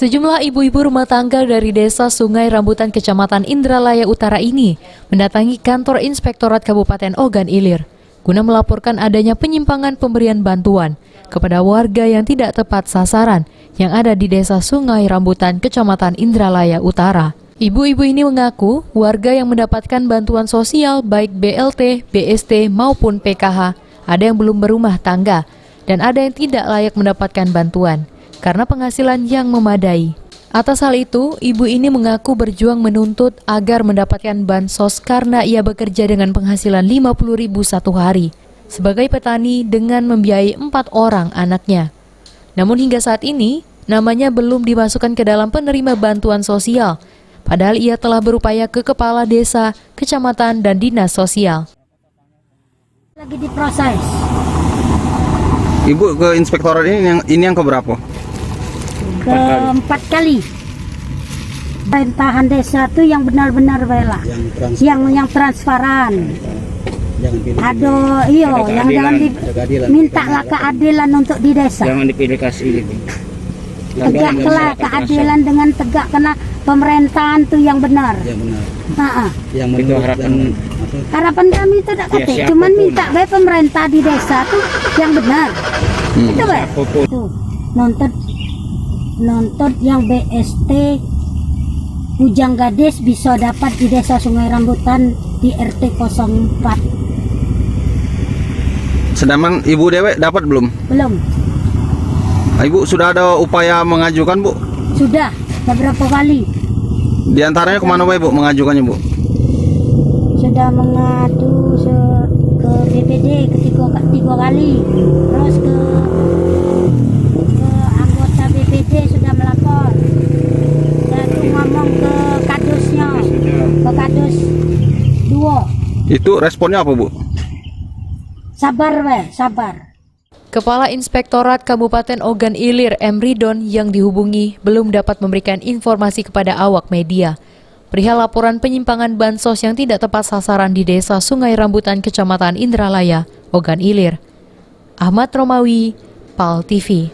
Sejumlah ibu-ibu rumah tangga dari Desa Sungai Rambutan, Kecamatan Indralaya Utara ini mendatangi kantor Inspektorat Kabupaten Ogan Ilir guna melaporkan adanya penyimpangan pemberian bantuan kepada warga yang tidak tepat sasaran yang ada di Desa Sungai Rambutan, Kecamatan Indralaya Utara. Ibu-ibu ini mengaku warga yang mendapatkan bantuan sosial baik BLT, BST maupun PKH ada yang belum berumah tangga dan ada yang tidak layak mendapatkan bantuan karena penghasilan yang memadai. Atas hal itu, ibu ini mengaku berjuang menuntut agar mendapatkan bansos karena ia bekerja dengan penghasilan 50.000 satu hari sebagai petani dengan membiayai 4 orang anaknya. Namun hingga saat ini, namanya belum dimasukkan ke dalam penerima bantuan sosial, padahal ia telah berupaya ke kepala desa, kecamatan, dan dinas sosial. Lagi diproses. Ibu ke inspektorat ini yang keberapa? Keempat kali. Pemerintahan desa itu yang benar-benar bela, yang transparan. Aduh, iyo, yang jangan mintalah keadilan untuk di desa. Jangan dipilih kasih. Tegaklah keadilan dengan tegak, karena pemerintahan itu yang benar. Yang benar. Yang itu harapan kami itu tidak kata, cuman minta baik pemerintah di desa tuh yang benar. Itu baik. Tuh, nonton yang BST Bujang Gadis bisa dapat di Desa Sungai Rambutan di RT 04. Sedangkan Ibu Dewe dapat belum? Belum. Ibu sudah ada upaya mengajukan, Bu? Sudah beberapa kali. Di antaranya kemana, Bu, mengajukannya, Bu? Sudah mengadu ke BPD ketiga kali, terus ke anggota BPD sudah melapor, dan ngomong ke kadusnya, ke kadus 2. Itu responnya apa, Bu? Sabar, sabar. Kepala Inspektorat Kabupaten Ogan Ilir, M. Ridon, yang dihubungi belum dapat memberikan informasi kepada awak media perihal laporan penyimpangan bansos yang tidak tepat sasaran di Desa Sungai Rambutan, Kecamatan Indralaya, Ogan Ilir. Ahmad Romawi, PAL TV.